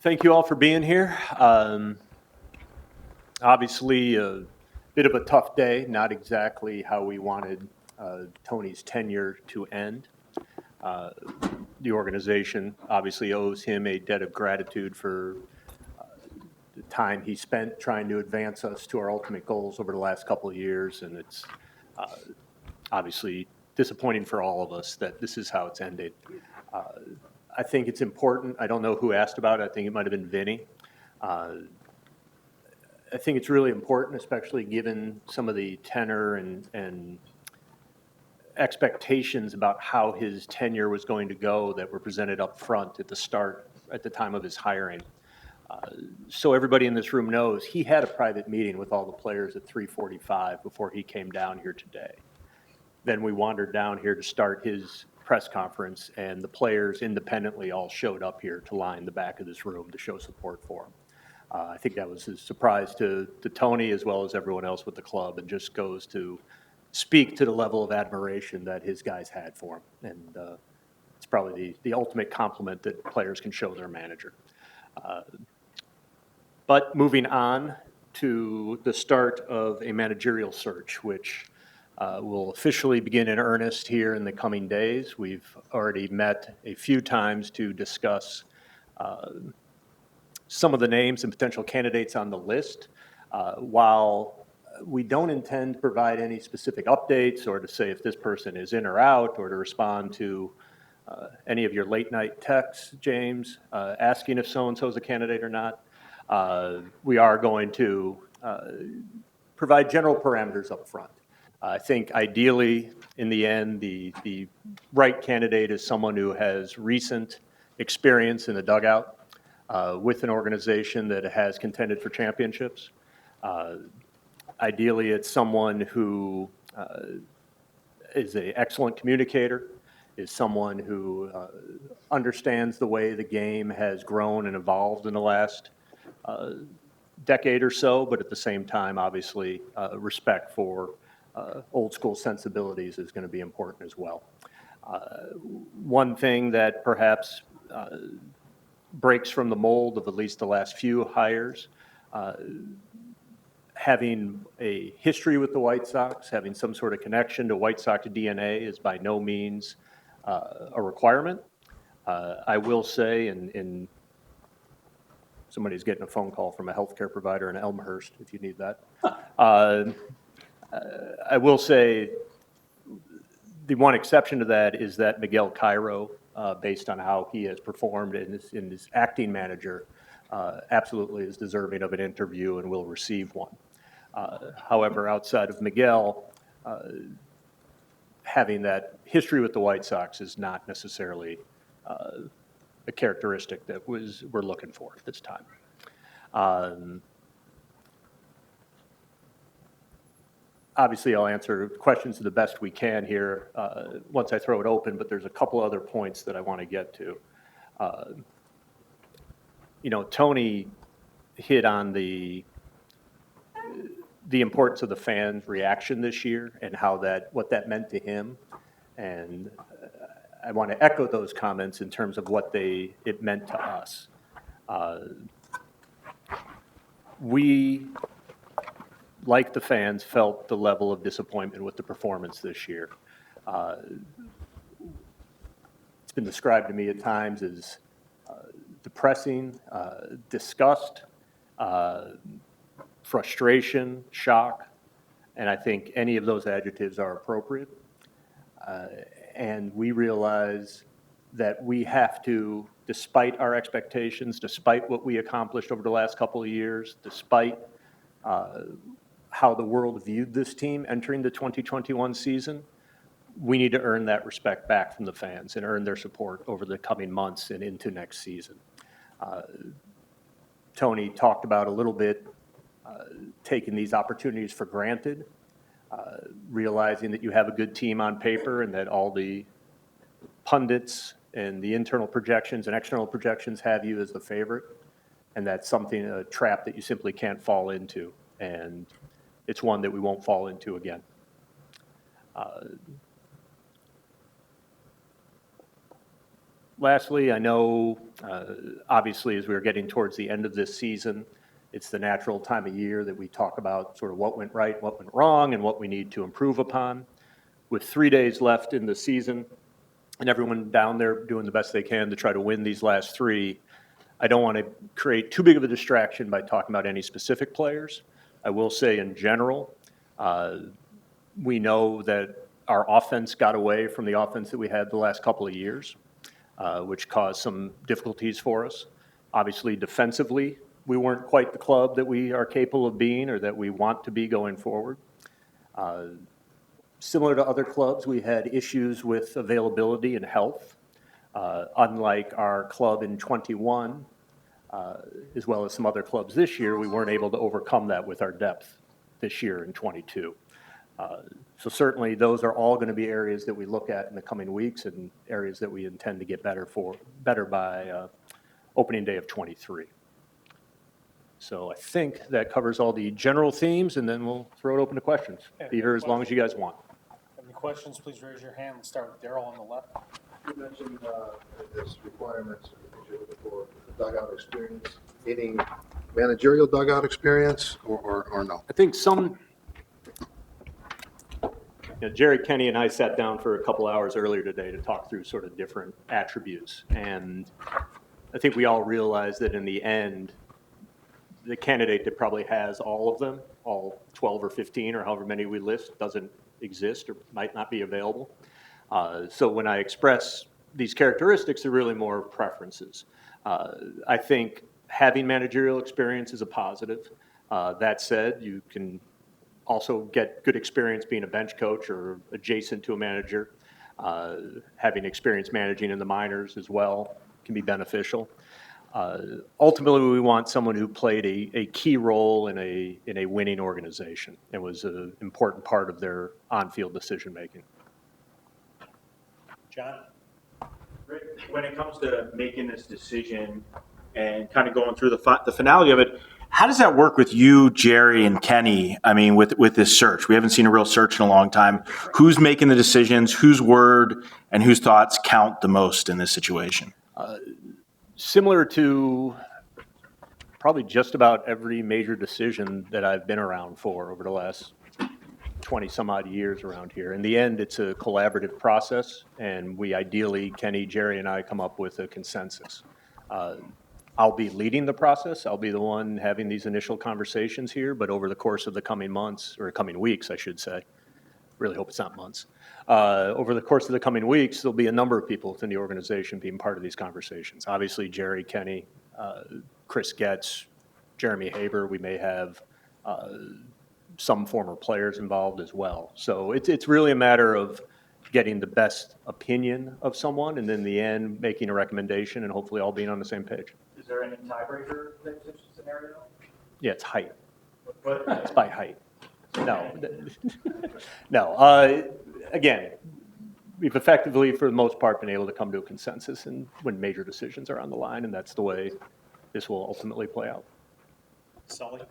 Thank you all for being here. Obviously, a bit of a tough day, not exactly how we wanted Tony's tenure to end. The organization obviously owes him a debt of gratitude for the time he spent trying to advance us to our ultimate goals over the last couple of years, and it's obviously disappointing for all of us that this is how it's ended. I think it's important. I don't know who asked about it. I think it might have been Vinny. I think it's really important, especially given some of the tenor and expectations about how his tenure was going to go that were presented up front at the start, at the time of his hiring. So everybody in this room knows he had a private meeting with all the players at 3:45 before he came down here today. Then we wandered down here to start his press conference, and the players independently all showed up here to line the back of this room to show support for him. I think that was a surprise to Tony as well as everyone else with the club, and just goes to speak to the level of admiration that his guys had for him. And it's probably the ultimate compliment that players can show their manager. But moving on to the start of a managerial search, which will officially begin in earnest here in the coming days. We've already met a few times to discuss some of the names and potential candidates on the list. While we don't intend to provide any specific updates or to say if this person is in or out, or to respond to any of your late night texts, James, asking if so-and-so is a candidate or not, we are going to provide general parameters up front. I think ideally, in the end, the right candidate is someone who has recent experience in the dugout with an organization that has contended for championships. Ideally, it's someone who is an excellent communicator, is someone who understands the way the game has grown and evolved in the last decade or so, but at the same time, obviously, respect for old school sensibilities is going to be important as well. One thing that perhaps breaks from the mold of at least the last few hires, having a history with the White Sox, having some sort of connection to White Sox DNA is by no means a requirement. I will say, and somebody's getting a phone call from a healthcare provider in Elmhurst, if you need that. I will say the one exception to that is that Miguel Cairo, based on how he has performed in his acting manager, absolutely is deserving of an interview and will receive one. However, outside of Miguel, having that history with the White Sox is not necessarily a characteristic that we're looking for at this time. Obviously, I'll answer questions to the best we can here once I throw it open, but there's a couple other points that I want to get to. Tony hit on the importance of the fans' reaction this year and what that meant to him. And I want to echo those comments in terms of what it meant to us. We, like the fans, felt the level of disappointment with the performance this year. It's been described to me at times as depressing, disgust, frustration, shock, and I think any of those adjectives are appropriate. And we realize that we have to, despite our expectations, despite what we accomplished over the last couple of years, despite how the world viewed this team entering the 2021 season, we need to earn that respect back from the fans and earn their support over the coming months and into next season. Tony talked about a little bit taking these opportunities for granted, realizing that you have a good team on paper and that all the pundits and the internal projections and external projections have you as the favorite, and that's a trap that you simply can't fall into. And it's one that we won't fall into again. lastly, I know, obviously, as we're getting towards the end of this season, it's the natural time of year that we talk about sort of what went right, what went wrong, and what we need to improve upon. With 3 days left in the season and everyone down there doing the best they can to try to win these last three, I don't want to create too big of a distraction by talking about any specific players. I will say in general, we know that our offense got away from the offense that we had the last couple of years, which caused some difficulties for us. Obviously, defensively, we weren't quite the club that we are capable of being or that we want to be going forward. Similar to other clubs, we had issues with availability and health. Unlike our club in 21, as well as some other clubs this year, we weren't able to overcome that with our depth this year in 22. So certainly those are all going to be areas that we look at in the coming weeks and areas that we intend to get better by opening day of 23. So I think that covers all the general themes, and then we'll throw it open to questions. Be here as long as you guys want. Any questions, please raise your hand. Let's start with Daryl on the left. You mentioned there's requirements for the dugout experience, meaning managerial dugout experience or no? I think Jerry, Kenny, and I sat down for a couple hours earlier today to talk through sort of different attributes. And I think we all realize that in the end, the candidate that probably has all of them, all 12 or 15 or however many we list, doesn't exist or might not be available. So when I express these characteristics, they're really more preferences. I think having managerial experience is a positive. That said, you can also get good experience being a bench coach or adjacent to a manager. Having experience managing in the minors as well can be beneficial. Ultimately, we want someone who played a key role in a winning organization and was an important part of their on-field decision-making. John? When it comes to making this decision and kind of going through the finality of it, how does that work with you, Jerry, and Kenny? I mean, with this search, we haven't seen a real search in a long time. Who's making the decisions? Whose word and whose thoughts count the most in this situation? Similar to probably just about every major decision that I've been around for over the last 20 some odd years around here. In the end, it's a collaborative process, and we ideally, Kenny, Jerry, and I come up with a consensus. I'll be leading the process. I'll be the one having these initial conversations here, but over the course of the coming months, or coming weeks, I should say, really hope it's not months. Over the course of the coming weeks, there'll be a number of people within the organization being part of these conversations. Obviously, Jerry, Kenny, Chris Getz, Jeremy Haber, we may have some former players involved as well. So it's really a matter of getting the best opinion of someone, and in the end, making a recommendation, and hopefully all being on the same page. Is there any tiebreaker in such a scenario? Yeah, it's height. It's by height. No. Again, we've effectively, for the most part, been able to come to a consensus and when major decisions are on the line, and that's the way this will ultimately play out. Sully?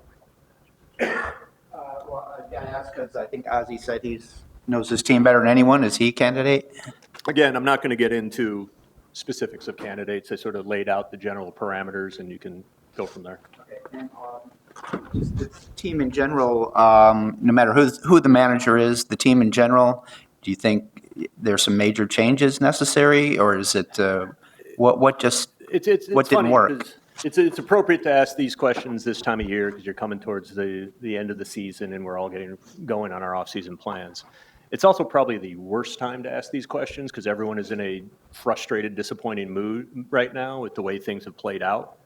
Well, I asked because I think Ozzie said he knows his team better than anyone. Is he a candidate? Again, I'm not going to get into specifics of candidates. I sort of laid out the general parameters, and you can go from there. Okay. And just the team in general, no matter who the manager is, the team in general, do you think there's some major changes necessary, or is it what didn't work? It's appropriate to ask these questions this time of year because you're coming towards the end of the season and we're all getting going on our off-season plans. It's also probably the worst time to ask these questions because everyone is in a frustrated, disappointing mood right now with the way things have played out.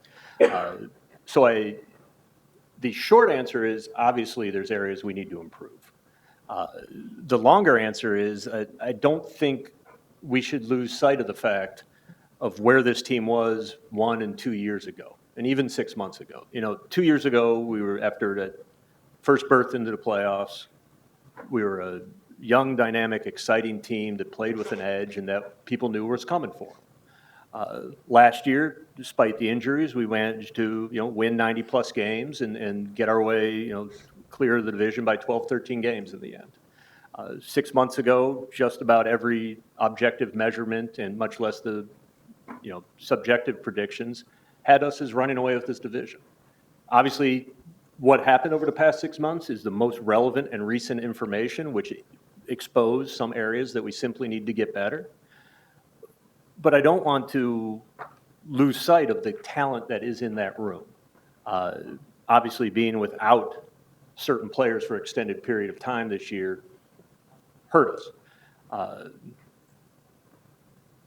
The short answer is obviously there's areas we need to improve. The longer answer is I don't think we should lose sight of the fact of where this team was 1 and 2 years ago, and even 6 months ago. 2 years ago, we were after that first berth into the playoffs. We were a young, dynamic, exciting team that played with an edge and that people knew was coming for. Last year, despite the injuries, we managed to win 90-plus games and get our way clear of the division by 12, 13 games in the end. 6 months ago, just about every objective measurement and much less the subjective predictions had us as running away with this division. Obviously, what happened over the past 6 months is the most relevant and recent information, which exposed some areas that we simply need to get better. But I don't want to lose sight of the talent that is in that room. Obviously, being without certain players for an extended period of time this year hurt us.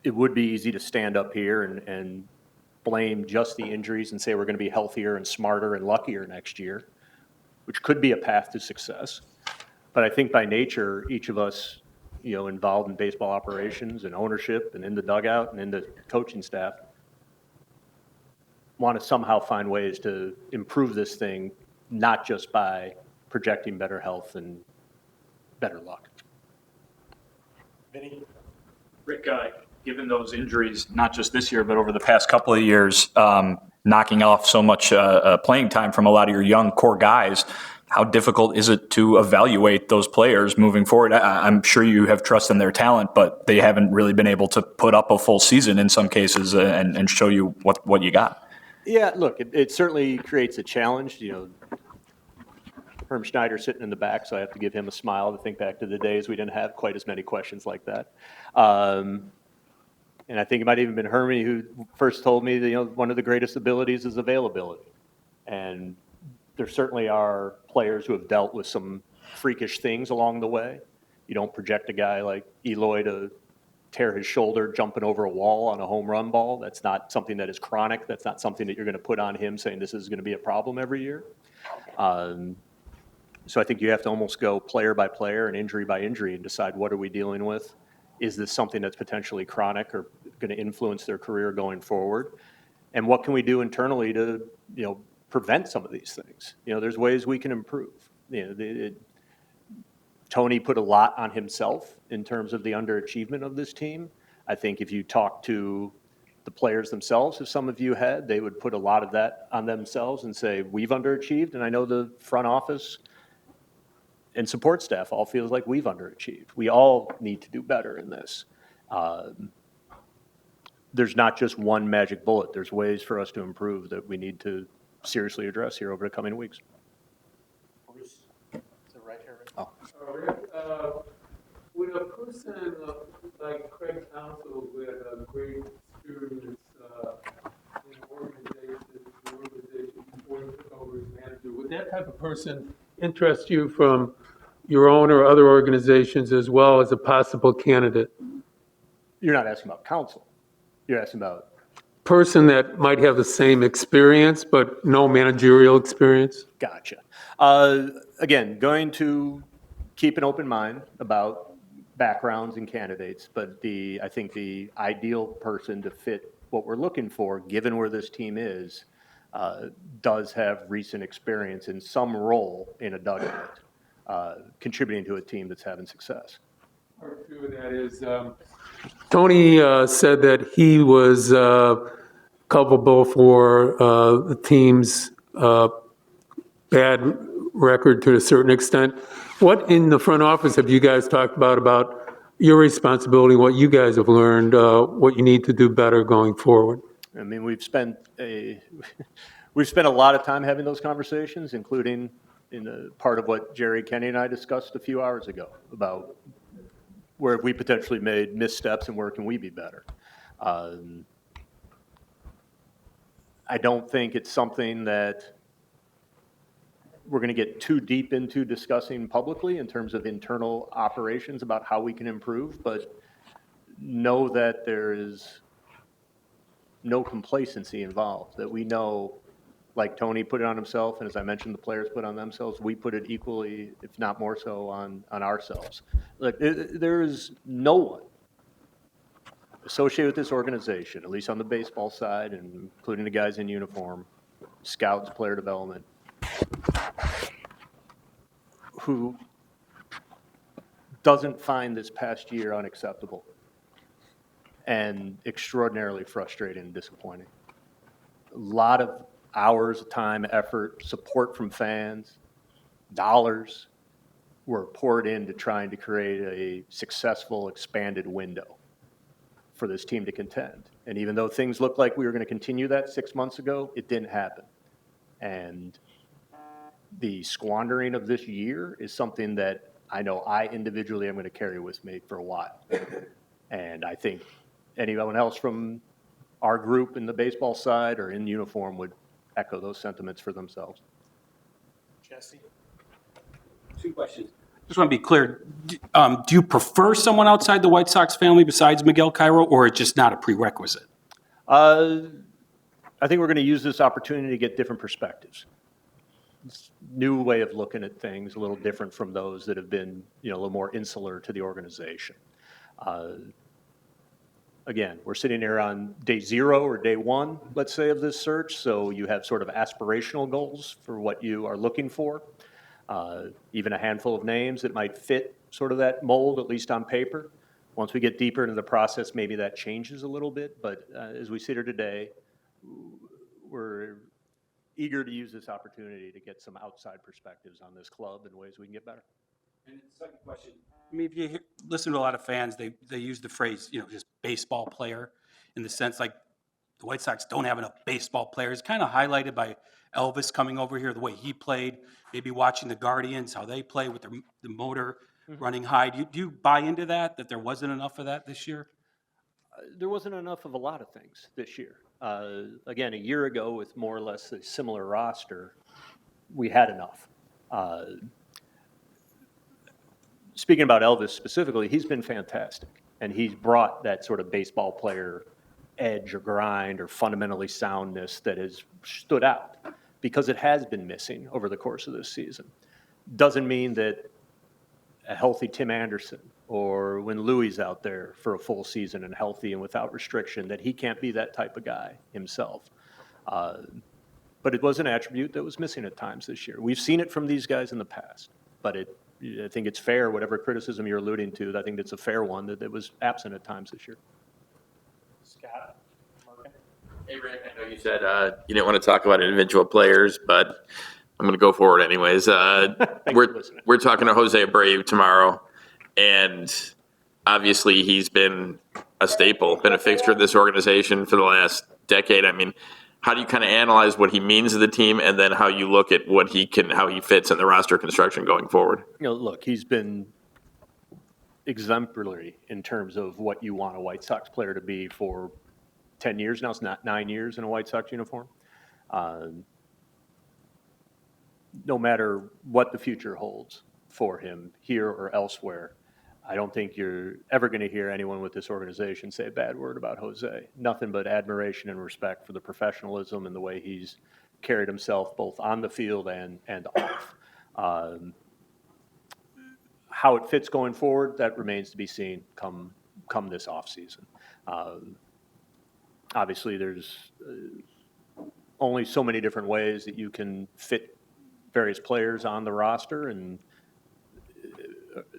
It would be easy to stand up here and blame just the injuries and say we're going to be healthier and smarter and luckier next year, which could be a path to success. But I think by nature, each of us, involved in baseball operations and ownership and in the dugout and in the coaching staff, want to somehow find ways to improve this thing, not just by projecting better health and better luck. Vinny? Rick, given those injuries, not just this year, but over the past couple of years, knocking off so much playing time from a lot of your young core guys, how difficult is it to evaluate those players moving forward? I'm sure you have trust in their talent, but they haven't really been able to put up a full season in some cases and show you what you got. Yeah, look, it certainly creates a challenge. Herm Schneider sitting in the back, so I have to give him a smile to think back to the days we didn't have quite as many questions like that. And I think it might have even been Hermie who first told me that, one of the greatest abilities is availability. And there certainly are players who have dealt with some freakish things along the way. You don't project a guy like Eloy to tear his shoulder jumping over a wall on a home run ball. That's not something that is chronic. That's not something that you're going to put on him saying this is going to be a problem every year. So I think you have to almost go player by player and injury by injury and decide what are we dealing with. Is this something that's potentially chronic or going to influence their career going forward? And what can we do internally to, prevent some of these things? There's ways we can improve. Tony put a lot on himself in terms of the underachievement of this team. I think if you talk to the players themselves, if some of you had, they would put a lot of that on themselves and say, we've underachieved. And I know the front office and support staff all feels like we've underachieved. We all need to do better in this. There's not just one magic bullet. There's ways for us to improve that we need to seriously address here over the coming weeks. Bruce? Is it right here? Oh. With a person like Craig Counsell with a great experience in organization before he took over as manager, would that type of person interest you from your own or other organizations as well as a possible candidate? You're not asking about counsel. You're asking about Person that might have the same experience but no managerial experience? Gotcha. Again, going to keep an open mind about backgrounds and candidates, but I think the ideal person to fit what we're looking for, given where this team is, does have recent experience in some role in a dugout, contributing to a team that's having success. Part two of that is Tony said that he was culpable for the team's bad record to a certain extent. What in the front office have you guys talked about your responsibility, what you guys have learned, what you need to do better going forward? I mean, we've spent a lot of time having those conversations, including in the part of what Jerry, Kenny, and I discussed a few hours ago about where we potentially made missteps and where can we be better. I don't think it's something that we're going to get too deep into discussing publicly in terms of internal operations about how we can improve, but know that there is no complacency involved, that we know, like Tony put it on himself, and as I mentioned, the players put it on themselves, we put it equally, if not more so, on ourselves. Look, there is no one associated with this organization, at least on the baseball side, and including the guys in uniform, scouts, player development, who doesn't find this past year unacceptable and extraordinarily frustrating and disappointing. A lot of hours of time, effort, support from fans, dollars were poured into trying to create a successful, expanded window. for this team to contend. And even though things looked like we were going to continue that 6 months ago, it didn't happen. And the squandering of this year is something that I know I individually am going to carry with me for a while. And I think anyone else from our group in the baseball side or in uniform would echo those sentiments for themselves. Jesse? Two questions. Just want to be clear. Do you prefer someone outside the White Sox family besides Miguel Cairo, or it's just not a prerequisite? I think we're going to use this opportunity to get different perspectives. It's a new way of looking at things, a little different from those that have been, a little more insular to the organization. Again, we're sitting here on day 0 or day 1, let's say, of this search, so you have sort of aspirational goals for what you are looking for. Even a handful of names that might fit sort of that mold, at least on paper. Once we get deeper into the process, maybe that changes a little bit, but as we sit here today, we're eager to use this opportunity to get some outside perspectives on this club and ways we can get better. And the second question, I mean, if you listen to a lot of fans, they use the phrase, just baseball player, in the sense like the White Sox don't have enough baseball players, kind of highlighted by Elvis coming over here, the way he played, maybe watching the Guardians, how they play with the motor running high. Do you buy into that there wasn't enough of that this year? There wasn't enough of a lot of things this year. Again, a year ago with more or less a similar roster, we had enough. Speaking about Elvis specifically, he's been fantastic, and he's brought that sort of baseball player edge or grind or fundamentally soundness that has stood out because it has been missing over the course of this season. Doesn't mean that a healthy Tim Anderson or when Louie's out there for a full season and healthy and without restriction that he can't be that type of guy himself. But it was an attribute that was missing at times this year. We've seen it from these guys in the past, but I think it's fair, whatever criticism you're alluding to, I think that's a fair one, that it was absent at times this year. Scott? Merkin? Hey, Rick, I know you said you didn't want to talk about individual players, but I'm going to go forward anyways. We're talking to Jose Abreu tomorrow, and obviously he's been a staple, been a fixture of this organization for the last decade. I mean, how do you kind of analyze what he means to the team, and then how you look at how he fits in the roster construction going forward? Look, he's been exemplary in terms of what you want a White Sox player to be for 10 years now. It's not 9 years in a White Sox uniform. No matter what the future holds for him here or elsewhere, I don't think you're ever going to hear anyone with this organization say a bad word about Jose. Nothing but admiration and respect for the professionalism and the way he's carried himself both on the field and off. How it fits going forward, that remains to be seen come this offseason. Obviously, there's only so many different ways that you can fit various players on the roster, and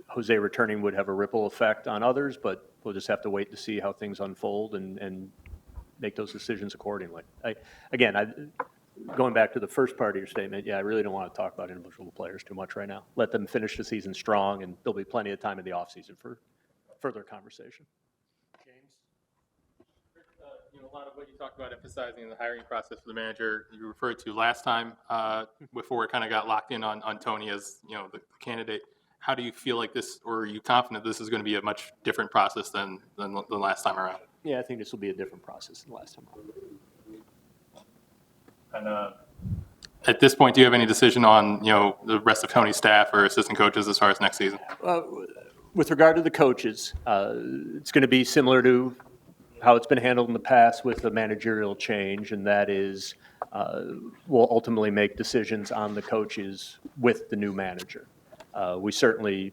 Jose returning would have a ripple effect on others, but we'll just have to wait to see how things unfold and make those decisions accordingly. Going back to the first part of your statement, I really don't want to talk about individual players too much right now. Let them finish the season strong, and there'll be plenty of time in the offseason for further conversation. James? A lot of what you talked about emphasizing the hiring process for the manager, you referred to last time before it kind of got locked in on Tony as the candidate. How do you feel like this, or are you confident this is going to be a much different process than the last time around? Yeah, I think this will be a different process than last time around. And at this point, do you have any decision on the rest of Tony's staff or assistant coaches as far as next season? With regard to the coaches, it's going to be similar to how it's been handled in the past with the managerial change, and that is we'll ultimately make decisions on the coaches with the new manager. We certainly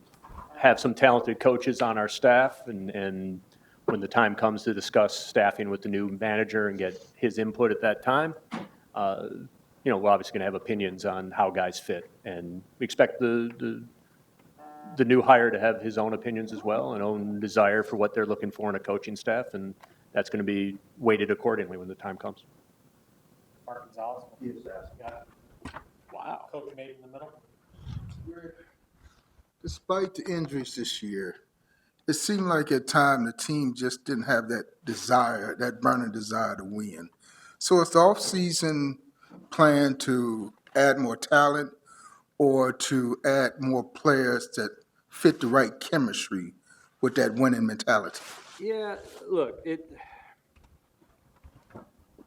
have some talented coaches on our staff, and when the time comes to discuss staffing with the new manager and get his input at that time, we're obviously going to have opinions on how guys fit, and we expect the new hire to have his own opinions as well, and own desire for what they're looking for in a coaching staff, and that's going to be weighted accordingly when the time comes. Mark Gonzalez? He is asked. Wow. Coach made in the middle? Despite the injuries this year, it seemed like at times the team just didn't have that desire, that burning desire to win. So is the offseason plan to add more talent or to add more players that fit the right chemistry with that winning mentality? Yeah, look,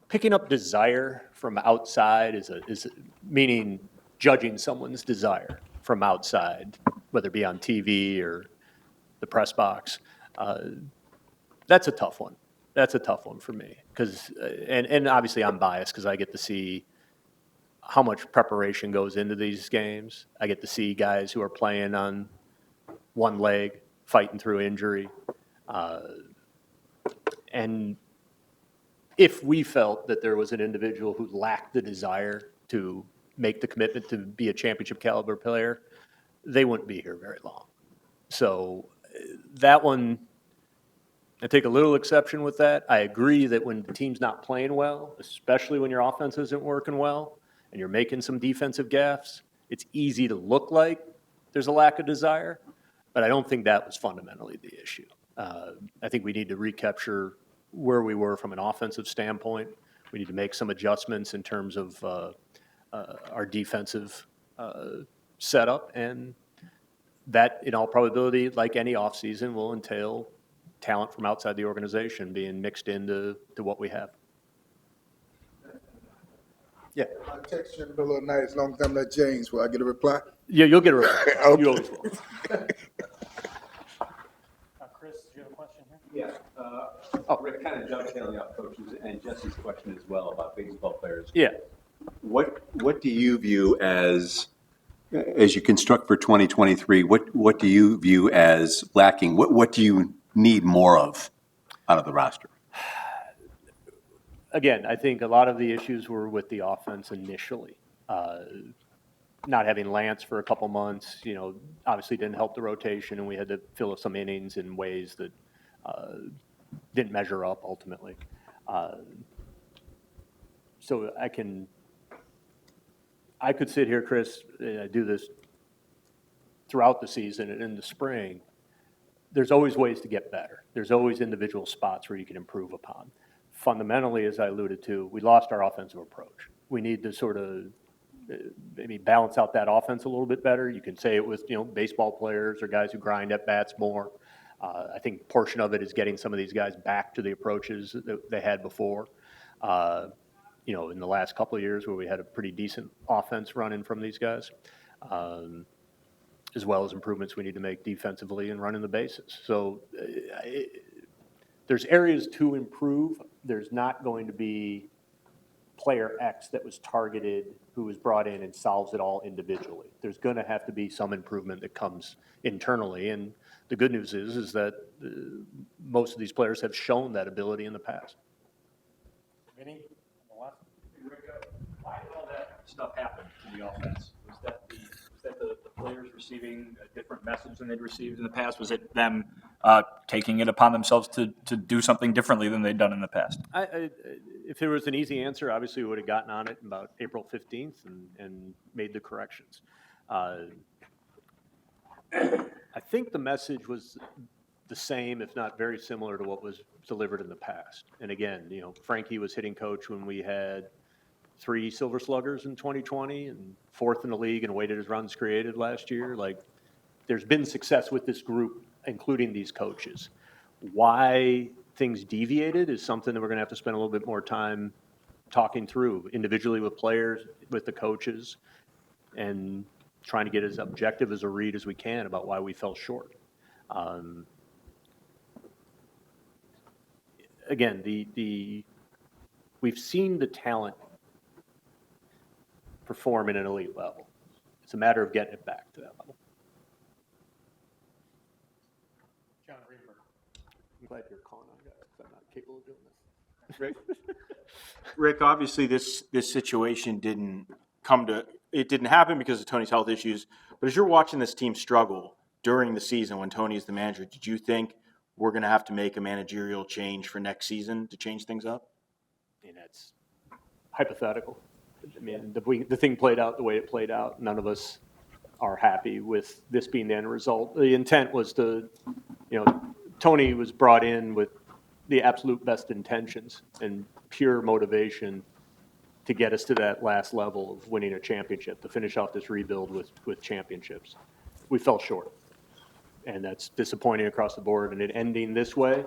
picking up desire from outside is meaning judging someone's desire from outside, whether it be on TV or the press box. That's a tough one. That's a tough one for me because, and obviously I'm biased because I get to see how much preparation goes into these games. I get to see guys who are playing on one leg, fighting through injury. And if we felt that there was an individual who lacked the desire to make the commitment to be a championship caliber player, they wouldn't be here very long. So that one, I take a little exception with that. I agree that when the team's not playing well, especially when your offense isn't working well and you're making some defensive gaffes, it's easy to look like there's a lack of desire, but I don't think that was fundamentally the issue. I think we need to recapture where we were from an offensive standpoint. We need to make some adjustments in terms of our defensive setup, and that, in all probability, like any offseason, will entail talent from outside the organization being mixed into what we have. Yeah. I text you in the middle of the night as long as I'm not James. Will I get a reply? Yeah, you'll get a reply. Okay. You always will. Chris, do you have a question here? Yeah. Rick, kind of dovetailing off coaches and Jesse's question as well about baseball players. Yeah. What do you view as you construct for 2023, what do you view as lacking? What do you need more of out of the roster? Again, I think a lot of the issues were with the offense initially. Not having Lance for a couple months, obviously didn't help the rotation, and we had to fill up some innings in ways that didn't measure up ultimately. So I could sit here, Chris, and I do this throughout the season and in the spring. There's always ways to get better. There's always individual spots where you can improve upon. Fundamentally, as I alluded to, we lost our offensive approach. We need to sort of maybe balance out that offense a little bit better. You can say it with, baseball players or guys who grind at bats more. I think a portion of it is getting some of these guys back to the approaches that they had before. In the last couple of years where we had a pretty decent offense running from these guys, as well as improvements we need to make defensively and running the bases. So there's areas to improve. There's not going to be player X that was targeted who was brought in and solves it all individually. There's going to have to be some improvement that comes internally. And the good news is that most of these players have shown that ability in the past. Vinny, on the left. Why did all that stuff happen to the offense? Was that the players receiving a different message than they'd received in the past? Was it them taking it upon themselves to do something differently than they'd done in the past? If there was an easy answer, obviously we would have gotten on it about April 15th and made the corrections. I think the message was the same, if not very similar to what was delivered in the past. And again, Frankie was hitting coach when we had 3 Silver Sluggers in 2020 and 4th in the league and weighted as runs created last year. Like, there's been success with this group, including these coaches. Why things deviated is something that we're going to have to spend a little bit more time talking through individually with players, with the coaches, and trying to get as objective as a read as we can about why we fell short. Again, we've seen the talent perform at an elite level. It's a matter of getting it back to that level. John Greenberg. I'm glad you're calling on guys. I'm not capable of doing this. Rick, obviously this situation didn't happen because of Tony's health issues, but as you're watching this team struggle during the season when Tony is the manager, did you think we're going to have to make a managerial change for next season to change things up? That's hypothetical. I mean, the thing played out the way it played out. None of us are happy with this being the end result. The intent was to Tony was brought in with the absolute best intentions and pure motivation to get us to that last level of winning a championship, to finish off this rebuild with championships. We fell short, and that's disappointing across the board. And it ending this way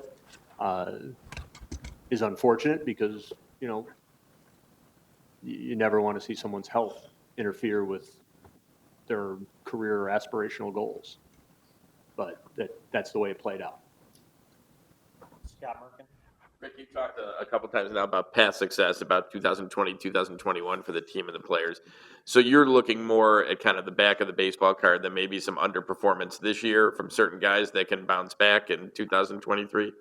is unfortunate because, you never want to see someone's health interfere with their career or aspirational goals. But that's the way it played out. Scott Merkin. Rick, you talked a couple times now about past success, about 2020, 2021 for the team and the players. So you're looking more at kind of the back of the baseball card than maybe some underperformance this year from certain guys that can bounce back in 2023?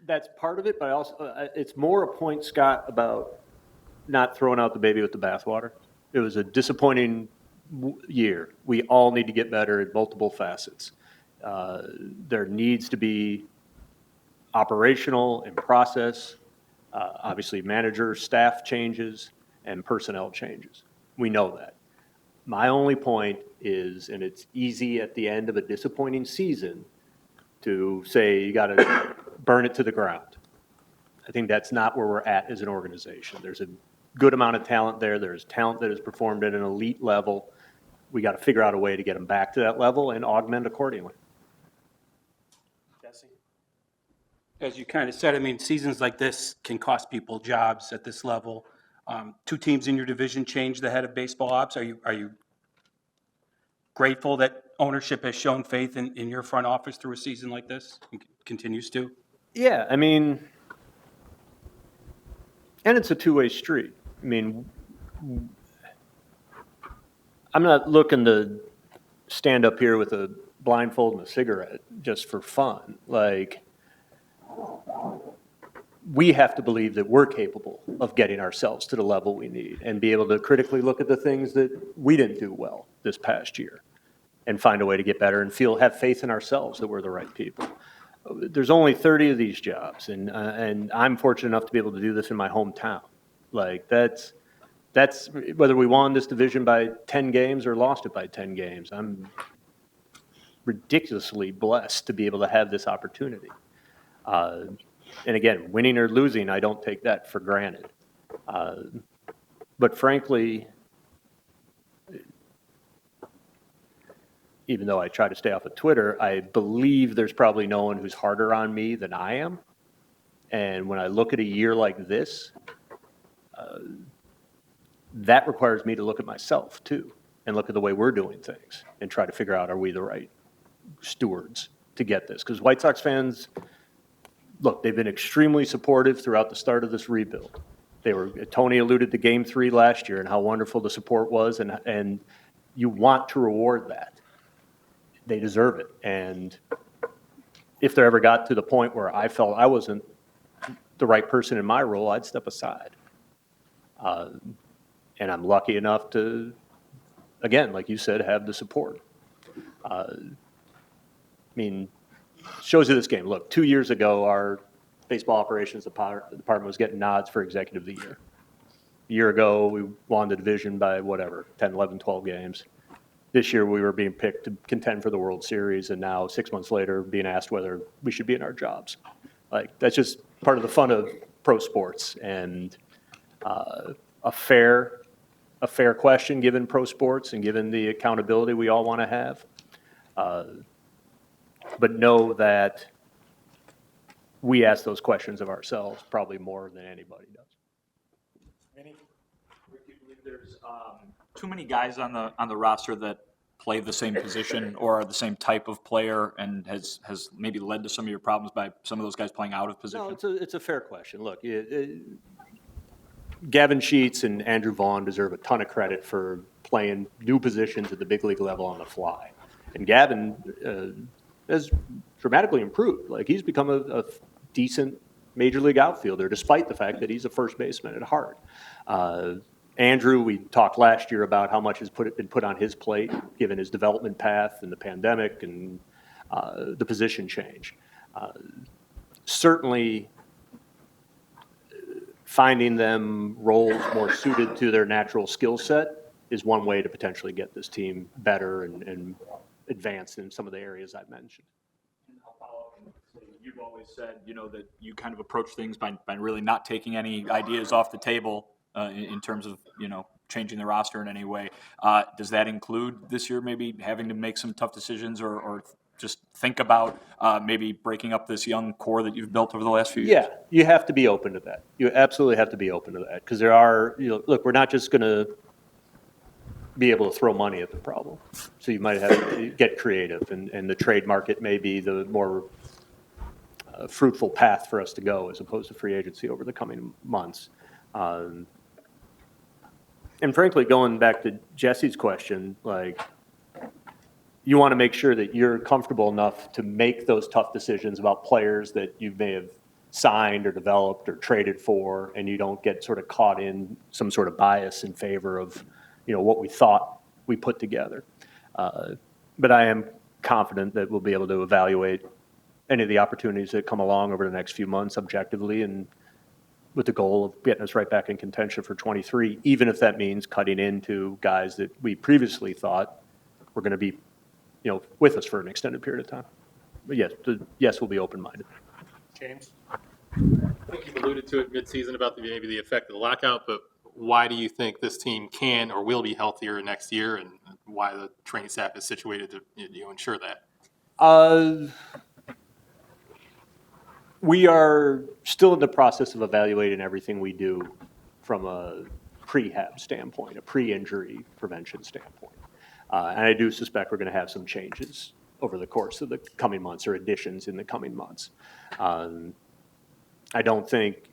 That's part of it, but also it's more a point, Scott, about not throwing out the baby with the bathwater. It was a disappointing year. We all need to get better at multiple facets. There needs to be operational and process, obviously manager, staff changes, and personnel changes. We know that. My only point is, and it's easy at the end of a disappointing season to say you got to burn it to the ground. I think that's not where we're at as an organization. There's a good amount of talent there. There's talent that has performed at an elite level. We got to figure out a way to get them back to that level and augment accordingly. Jesse. As you kind of said, I mean, seasons like this can cost people jobs at this level. Two teams in your division changed the head of baseball ops. Are you grateful that ownership has shown faith in your front office through a season like this and continues to? Yeah, I mean, and it's a two-way street. I mean, I'm not looking to stand up here with a blindfold and a cigarette just for fun. Like, we have to believe that we're capable of getting ourselves to the level we need and be able to critically look at the things that we didn't do well this past year and find a way to get better and have faith in ourselves that we're the right people. There's only 30 of these jobs, and I'm fortunate enough to be able to do this in my hometown. Like, that's whether we won this division by 10 games or lost it by 10 games. I'm ridiculously blessed to be able to have this opportunity. And again, winning or losing, I don't take that for granted. But frankly, even though I try to stay off of Twitter, I believe there's probably no one who's harder on me than I am. And when I look at a year like this, that requires me to look at myself too and look at the way we're doing things and try to figure out, are we the right stewards to get this? Because White Sox fans, look, they've been extremely supportive throughout the start of this rebuild. Tony alluded to Game 3 last year and how wonderful the support was, and you want to reward that. They deserve it. And if there ever got to the point where I felt I wasn't the right person in my role, I'd step aside. And I'm lucky enough to, again, like you said, have the support. I mean, shows you this game. Look, 2 years ago, our baseball operations department was getting nods for executive of the year. A year ago, we won the division by 10, 11, 12 games. This year, we were being picked to contend for the World Series, and now 6 months later, being asked whether we should be in our jobs. Like, that's just part of the fun of pro sports, and a fair question given pro sports and given the accountability we all want to have. But know that we ask those questions of ourselves probably more than anybody does. Vinny. Do you believe there's too many guys on the roster that play the same position or are the same type of player, and has maybe led to some of your problems by some of those guys playing out of position? No, it's a fair question. Look, Gavin Sheets and Andrew Vaughn deserve a ton of credit for playing new positions at the big league level on the fly. And Gavin has dramatically improved. Like, he's become a decent major league outfielder, despite the fact that he's a first baseman at heart. Andrew, we talked last year about how much has been put on his plate, given his development path and the pandemic and the position change. Certainly, finding them roles more suited to their natural skill set is one way to potentially get this team better and advance in some of the areas I've mentioned. I'll follow up You've always said, that you kind of approach things by really not taking any ideas off the table in terms of, changing the roster in any way. Does that include this year maybe having to make some tough decisions or just think about maybe breaking up this young core that you've built over the last few years? Yeah, you have to be open to that. You absolutely have to be open to that because there are, look, we're not just going to be able to throw money at the problem. So you might have to get creative, and the trade market may be the more fruitful path for us to go as opposed to free agency over the coming months. And frankly, going back to Jesse's question, you want to make sure that you're comfortable enough to make those tough decisions about players that you may have signed or developed or traded for, and you don't get sort of caught in some sort of bias in favor of, what we thought we put together. But I am confident that we'll be able to evaluate any of the opportunities that come along over the next few months objectively and with the goal of getting us right back in contention for 23, even if that means cutting into guys that we previously thought were going to be, with us for an extended period of time. But yes, we'll be open-minded. James? I think you've alluded to it midseason about maybe the effect of the lockout, but why do you think this team can or will be healthier next year, and why the training staff is situated to ensure that? We are still in the process of evaluating everything we do from a prehab standpoint, a pre-injury prevention standpoint. And I do suspect we're going to have some changes over the course of the coming months or additions in the coming months. I don't think,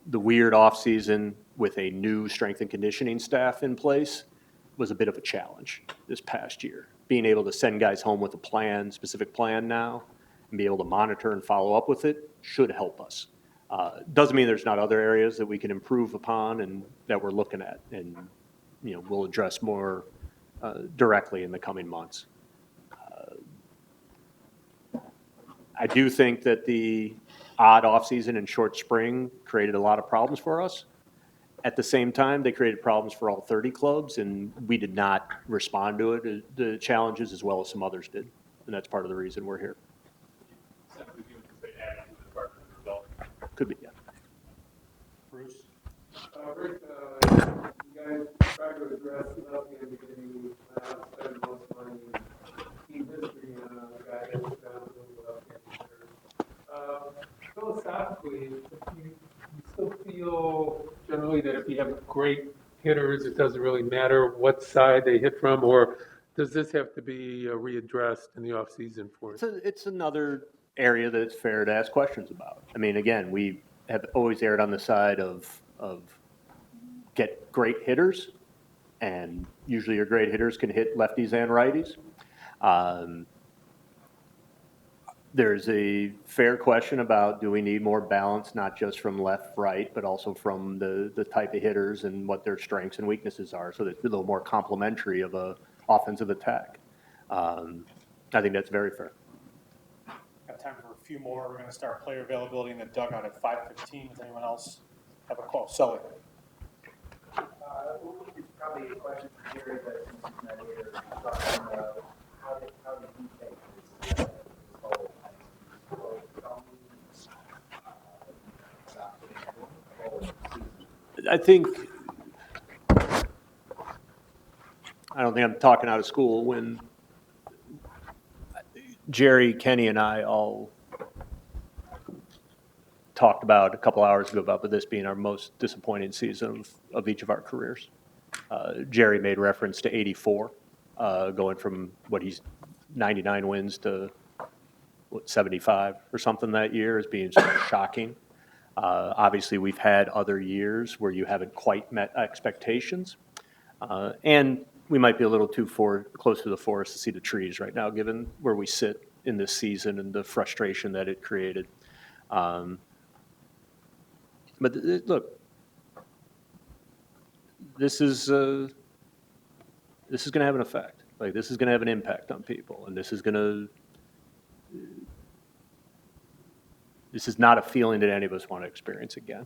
the weird offseason with a new strength and conditioning staff in place was a bit of a challenge this past year. Being able to send guys home with a specific plan now, and be able to monitor and follow up with it should help us. Doesn't mean there's not other areas that we can improve upon and that we're looking at, and we'll address more directly in the coming months. I do think that the odd offseason and short spring created a lot of problems for us. At the same time, they created problems for all 30 clubs, and we did not respond to it, the challenges, as well as some others did. And that's part of the reason we're here. Could be, yeah. Bruce? Rick, you guys tried to address nothing in the beginning, spend most money in team history on a guy that was down to the left-hand hitter. Philosophically, you still feel generally that if you have great hitters, it doesn't really matter what side they hit from, or does this have to be readdressed in the offseason for it? It's another area that it's fair to ask questions about. I mean, again, we have always erred on the side of get great hitters, and usually your great hitters can hit lefties and righties. There's a fair question about, do we need more balance, not just from left, right, but also from the type of hitters and what their strengths and weaknesses are, so that it's a little more complementary of a offensive attack. I think that's very fair. Got time for a few more. We're going to start player availability in the dugout at 5:15. Does anyone else have a call? Sully. It's probably a question for Jerry, but since he's not here, how did he take this whole I think, I don't think I'm talking out of school when Jerry, Kenny, and I all talked about a couple hours ago about this being our most disappointing season of each of our careers. Jerry made reference to 84, going from he's 99 wins to 75 or something that year as being sort of shocking. Obviously, we've had other years where you haven't quite met expectations. And we might be a little too close to the forest to see the trees right now, given where we sit in this season and the frustration that it created. But look, this is going to have an effect. This is going to have an impact on people, and this is not a feeling that any of us want to experience again.